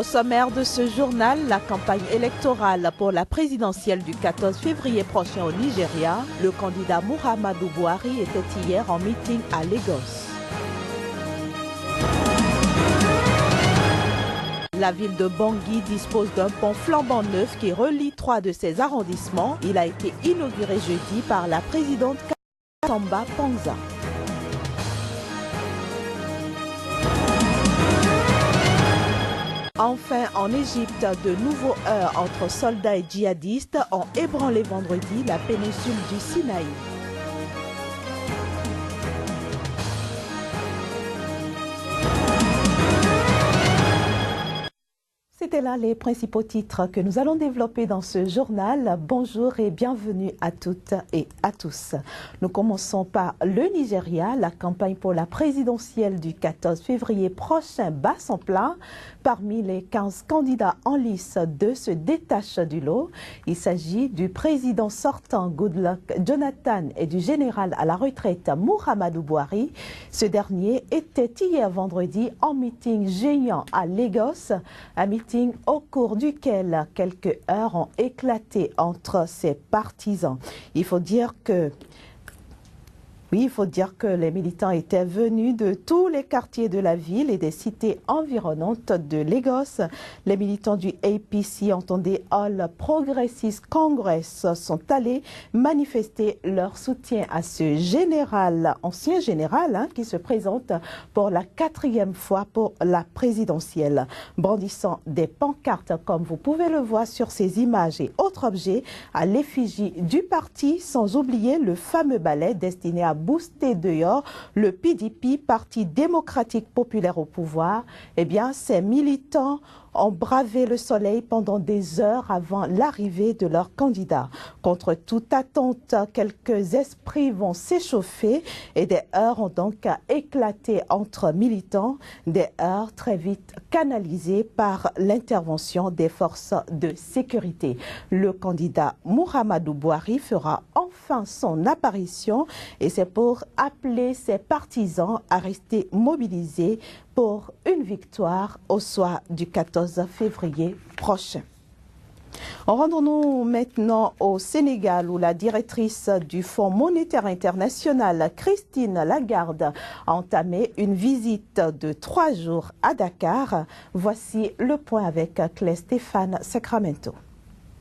Au sommaire de ce journal, la campagne électorale pour la présidentielle du 14 février prochain au Nigeria. Le candidat Muhammadu Buhari était hier en meeting à Lagos. La ville de Bangui dispose d'un pont flambant neuf qui relie 3 de ses arrondissements. Il a été inauguré jeudi par la présidente Samba Panza. Enfin, en Égypte, de nouveaux heurts entre soldats et djihadistes ont ébranlé vendredi la péninsule du Sinaï. C'était là les principaux titres que nous allons développer dans ce journal. Bonjour et bienvenue à toutes et à tous. Nous commençons par le Nigeria. La campagne pour la présidentielle du 14 février prochain bat son plein. Parmi les 15 candidats en lice, 2 se détachent du lot. Il s'agit du président sortant Goodluck Jonathan et du général à la retraite Muhammadu Buhari. Ce dernier était hier vendredi en meeting géant à Lagos, un meeting au cours duquel quelques heures ont éclaté entre ses partisans. Il faut dire que les militants étaient venus de tous les quartiers de la ville et des cités environnantes de Lagos. Les militants du APC, entendez All Progressive Congress, sont allés manifester leur soutien à ce général, ancien général, qui se présente pour la 4e fois pour la présidentielle. Brandissant des pancartes, comme vous pouvez le voir sur ces images et autres objets, à l'effigie du parti, sans oublier le fameux ballet destiné à booster dehors le PDP, Parti démocratique populaire au pouvoir. Eh bien, ces militants ont bravé le soleil pendant des heures avant l'arrivée de leur candidat. Contre toute attente, quelques esprits vont s'échauffer et des heurts ont donc éclaté entre militants, des heurts très vite canalisés par l'intervention des forces de sécurité. Le candidat Muhammadu Buhari fera enfin son apparition et c'est pour appeler ses partisans à rester mobilisés pour une victoire au soir du 14 février prochain. Rendons-nous maintenant au Sénégal où la directrice du Fonds monétaire international, Christine Lagarde, a entamé une visite de 3 jours à Dakar. Voici le point avec Claire Stéphane Sacramento.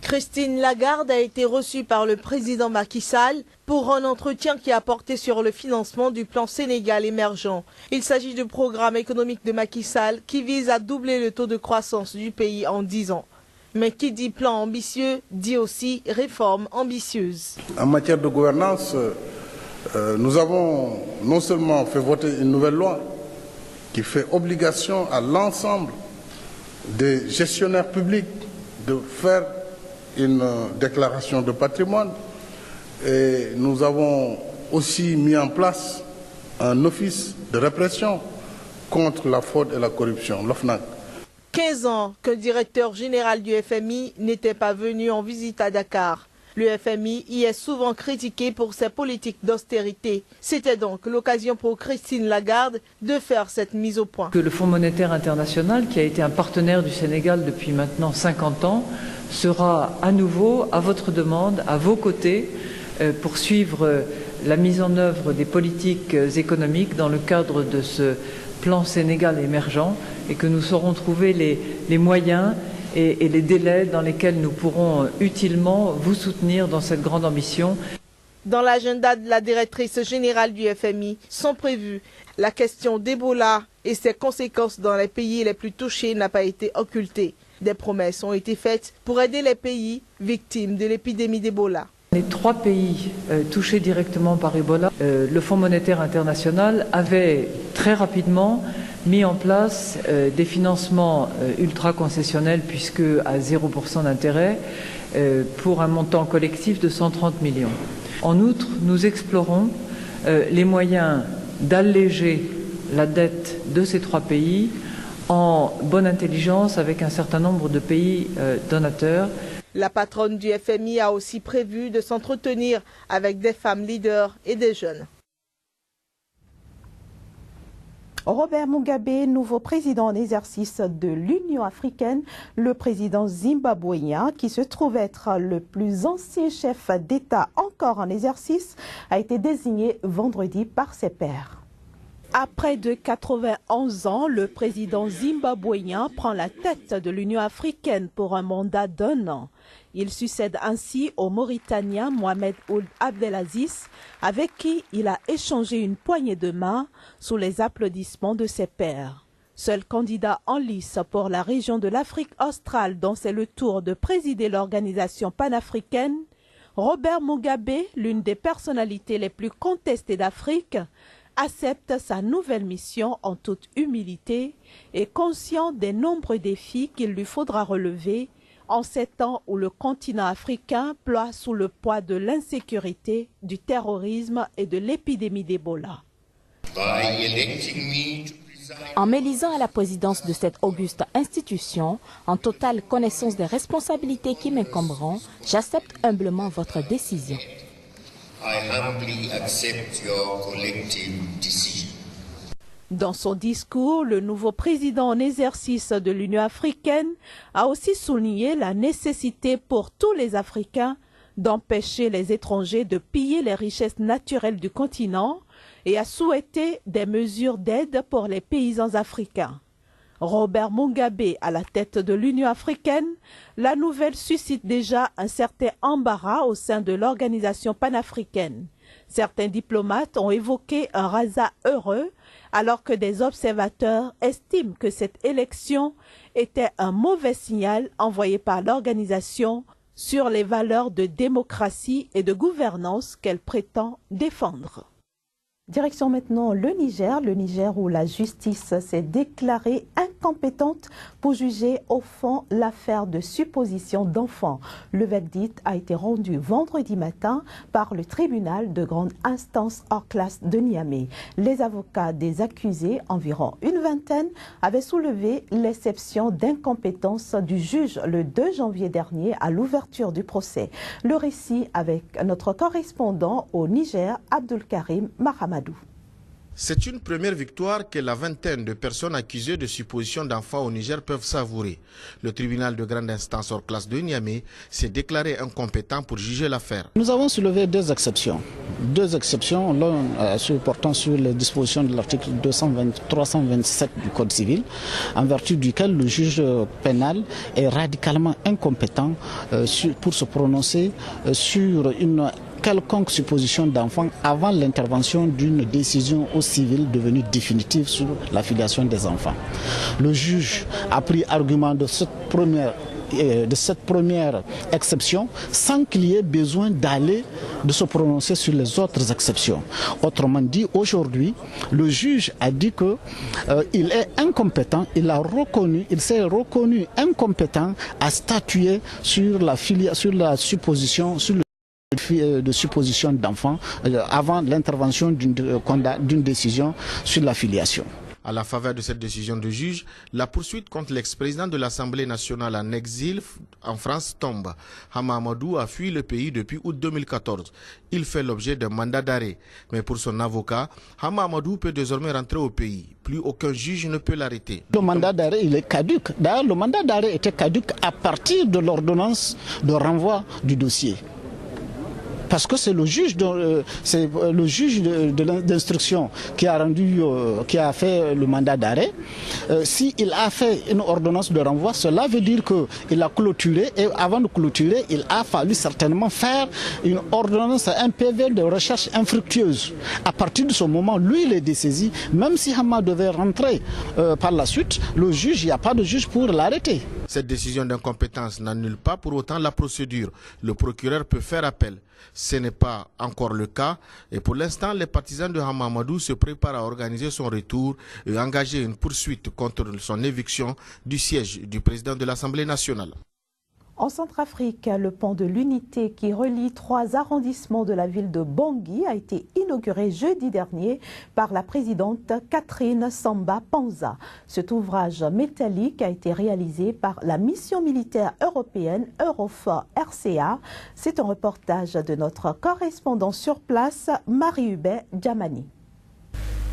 Christine Lagarde a été reçue par le président Macky Sall pour un entretien qui a porté sur le financement du plan Sénégal émergent. Il s'agit du programme économique de Macky Sall qui vise à doubler le taux de croissance du pays en 10 ans. Mais qui dit plan ambitieux dit aussi réforme ambitieuse. En matière de gouvernance, nous avons non seulement fait voter une nouvelle loi qui fait obligation à l'ensemble des gestionnaires publics de faire une déclaration de patrimoine et nous avons aussi mis en place un office de répression contre la fraude et la corruption, l'OFNAC. 15 ans que le directeur général du FMI n'était pas venu en visite à Dakar. Le FMI y est souvent critiqué pour ses politiques d'austérité. C'était donc l'occasion pour Christine Lagarde de faire cette mise au point. Que le Fonds monétaire international, qui a été un partenaire du Sénégal depuis maintenant 50 ans, sera à nouveau à votre demande, à vos côtés, pour suivre la mise en œuvre des politiques économiques dans le cadre de ce plan Sénégal émergent et que nous saurons trouver les moyens et les délais dans lesquels nous pourrons utilement vous soutenir dans cette grande ambition. Dans l'agenda de la directrice générale du FMI sont prévus la question d'Ebola et ses conséquences dans les pays les plus touchés n'a pas été occultée. Des promesses ont été faites pour aider les pays victimes de l'épidémie d'Ebola. Les 3 pays touchés directement par Ebola, le Fonds monétaire international avait très rapidement mis en place des financements ultra concessionnels puisque à 0% d'intérêt pour un montant collectif de 130 millions. En outre, nous explorons les moyens d'alléger la dette de ces 3 pays en bonne intelligence avec un certain nombre de pays donateurs. La patronne du FMI a aussi prévu de s'entretenir avec des femmes leaders et des jeunes. Robert Mugabe, nouveau président en exercice de l'Union africaine, le président zimbabwéen, qui se trouve être le plus ancien chef d'État encore en exercice, a été désigné vendredi par ses pairs. À près de 91 ans, le président zimbabwéen prend la tête de l'Union africaine pour un mandat d'1 an. Il succède ainsi au Mauritanien Mohamed Ould Abdelaziz, avec qui il a échangé une poignée de main sous les applaudissements de ses pairs. Seul candidat en lice pour la région de l'Afrique australe dont c'est le tour de présider l'organisation panafricaine, Robert Mugabe, l'une des personnalités les plus contestées d'Afrique, accepte sa nouvelle mission en toute humilité et conscient des nombreux défis qu'il lui faudra relever en ces temps où le continent africain ploie sous le poids de l'insécurité, du terrorisme et de l'épidémie d'Ebola. En m'élisant à la présidence de cette auguste institution, en totale connaissance des responsabilités qui m'incomberont, j'accepte humblement votre décision. Dans son discours, le nouveau président en exercice de l'Union africaine a aussi souligné la nécessité pour tous les Africains d'empêcher les étrangers de piller les richesses naturelles du continent et a souhaité des mesures d'aide pour les paysans africains. Robert Mugabe à la tête de l'Union africaine, la nouvelle suscite déjà un certain embarras au sein de l'organisation panafricaine. Certains diplomates ont évoqué un hasard heureux, alors que des observateurs estiment que cette élection était un mauvais signal envoyé par l'organisation sur les valeurs de démocratie et de gouvernance qu'elle prétend défendre. Direction maintenant le Niger où la justice s'est déclarée incompétente pour juger au fond l'affaire de supposition d'enfants. Le verdict a été rendu vendredi matin par le tribunal de grande instance hors classe de Niamey. Les avocats des accusés, environ une vingtaine, avaient soulevé l'exception d'incompétence du juge le 2 janvier dernier à l'ouverture du procès. Le récit avec notre correspondant au Niger, Abdulkarim Mahamadou. C'est une première victoire que la vingtaine de personnes accusées de supposition d'enfants au Niger peuvent savourer. Le tribunal de grande instance hors classe de Niamey s'est déclaré incompétent pour juger l'affaire. Nous avons soulevé deux exceptions. L'un portant sur les dispositions de l'article 327 du Code civil, en vertu duquel le juge pénal est radicalement incompétent pour se prononcer sur une quelconque supposition d'enfant avant l'intervention d'une décision au civil devenue définitive sur la filiation des enfants. Le juge a pris argument de cette première exception sans qu'il y ait besoin de se prononcer sur les autres exceptions. Autrement dit, aujourd'hui, le juge a dit qu'il est incompétent, il s'est reconnu incompétent à statuer sur la supposition, de supposition d'enfants avant l'intervention d'une décision sur la filiation. À la faveur de cette décision de juge, la poursuite contre l'ex-président de l'Assemblée nationale en exil en France tombe. Hama Amadou a fui le pays depuis août 2014. Il fait l'objet d'un mandat d'arrêt. Mais pour son avocat, Hama Amadou peut désormais rentrer au pays. Plus aucun juge ne peut l'arrêter. Le mandat d'arrêt, il est caduc. D'ailleurs, le mandat d'arrêt était caduc à partir de l'ordonnance de renvoi du dossier. Parce que c'est le juge d'instruction qui a fait le mandat d'arrêt. S'il a fait une ordonnance de renvoi, cela veut dire qu'il a clôturé, et avant de clôturer, il a fallu certainement faire une ordonnance, un PV de recherche infructueuse. À partir de ce moment, lui, il est dessaisi. Même si Hama devait rentrer par la suite, le juge, il n'y a pas de juge pour l'arrêter. Cette décision d'incompétence n'annule pas pour autant la procédure. Le procureur peut faire appel. Ce n'est pas encore le cas et pour l'instant, les partisans de Hama Amadou se préparent à organiser son retour et engager une poursuite contre son éviction du siège du président de l'Assemblée nationale. En Centrafrique, le pont de l'Unité qui relie 3 arrondissements de la ville de Bangui a été inauguré jeudi dernier par la présidente Catherine Samba Panza. Cet ouvrage métallique a été réalisé par la mission militaire européenne Eurofor RCA. C'est un reportage de notre correspondant sur place, Marie-Hubert Djamani.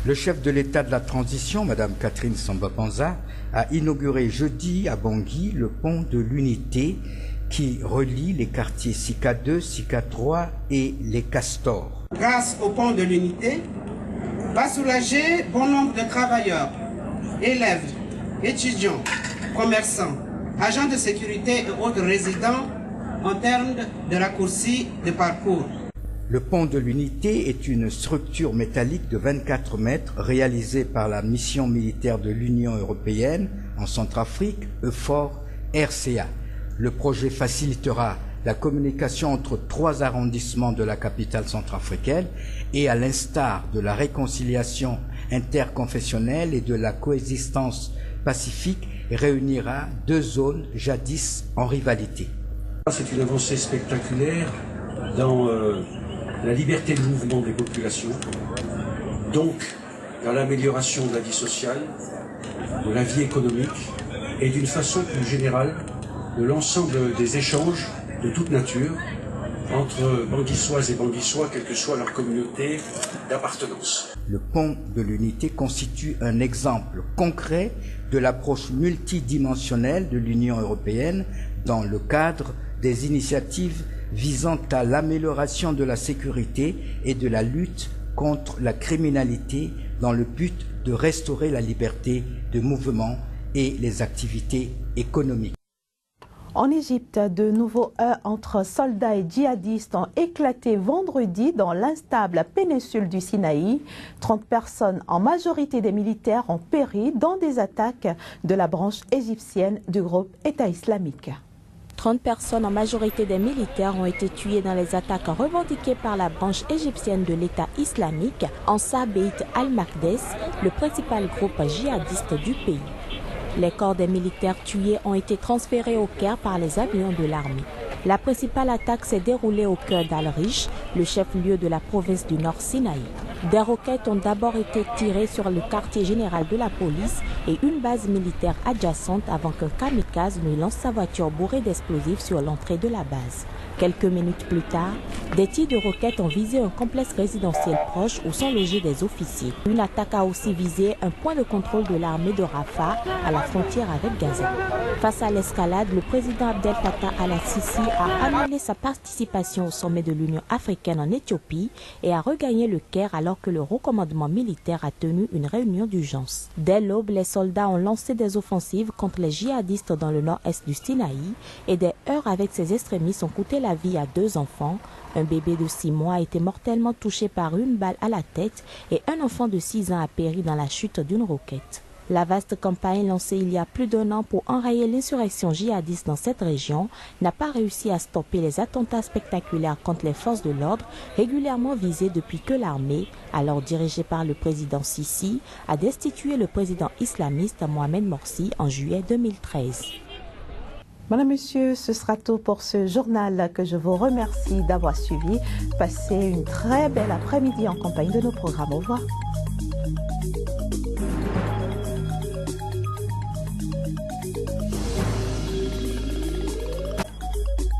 Le chef de l'État de la transition, Mme Catherine Samba-Panza, a inauguré jeudi à Bangui le pont de l'Unité qui relie les quartiers Sika 2, Sika 3 et les Castors. Grâce au pont de l'Unité, va soulager bon nombre de travailleurs, élèves, étudiants, commerçants, agents de sécurité et autres résidents en termes de raccourcis de parcours. Le pont de l'Unité est une structure métallique de 24 mètres réalisée par la mission militaire de l'Union européenne en Centrafrique, EUFOR RCA. Le projet facilitera la communication entre 3 arrondissements de la capitale centrafricaine et à l'instar de la réconciliation interconfessionnelle et de la coexistence pacifique réunira 2 zones jadis en rivalité. C'est une avancée spectaculaire dans la liberté de mouvement des populations, donc dans l'amélioration de la vie sociale, de la vie économique et d'une façon plus générale de l'ensemble des échanges de toute nature entre Banguissoises et Banguissois, quelle que soit leur communauté d'appartenance. Le pont de l'Unité constitue un exemple concret de l'approche multidimensionnelle de l'Union européenne dans le cadre des initiatives visant à l'amélioration de la sécurité et de la lutte contre la criminalité dans le but de restaurer la liberté de mouvement et les activités économiques. En Égypte, de nouveaux heurts entre soldats et djihadistes ont éclaté vendredi dans l'instable péninsule du Sinaï. 30 personnes, en majorité des militaires, ont péri dans des attaques de la branche égyptienne du groupe État islamique. 30 personnes, en majorité des militaires, ont été tuées dans les attaques revendiquées par la branche égyptienne de l'État islamique, Ansar Beit al-Maqdis, le principal groupe djihadiste du pays. Les corps des militaires tués ont été transférés au Caire par les avions de l'armée. La principale attaque s'est déroulée au cœur d'Al-Rish, le chef-lieu de la province du Nord Sinaï. Des roquettes ont d'abord été tirées sur le quartier général de la police et une base militaire adjacente avant qu'un kamikaze ne lance sa voiture bourrée d'explosifs sur l'entrée de la base. Quelques minutes plus tard, des tirs de roquettes ont visé un complexe résidentiel proche où sont logés des officiers. Une attaque a aussi visé un point de contrôle de l'armée de Rafah à la frontière avec Gaza. Face à l'escalade, le président Abdel Fattah al-Sisi a annulé sa participation au sommet de l'Union africaine en Éthiopie et a regagné le Caire alors que le recommandement militaire a tenu une réunion d'urgence. Dès l'aube, les soldats ont lancé des offensives contre les djihadistes dans le nord-est du Sinaï et des heurts avec ces extrémistes ont coûté la vie à 2 enfants. Un bébé de 6 mois a été mortellement touché par une balle à la tête et un enfant de 6 ans a péri dans la chute d'une roquette. La vaste campagne lancée il y a plus d'1 an pour enrayer l'insurrection djihadiste dans cette région n'a pas réussi à stopper les attentats spectaculaires contre les forces de l'ordre régulièrement visées depuis que l'armée, alors dirigée par le président Sisi, a destitué le président islamiste Mohamed Morsi en juillet 2013. Madame, Monsieur, ce sera tout pour ce journal que je vous remercie d'avoir suivi. Passez une très belle après-midi en compagnie de nos programmes. Au revoir.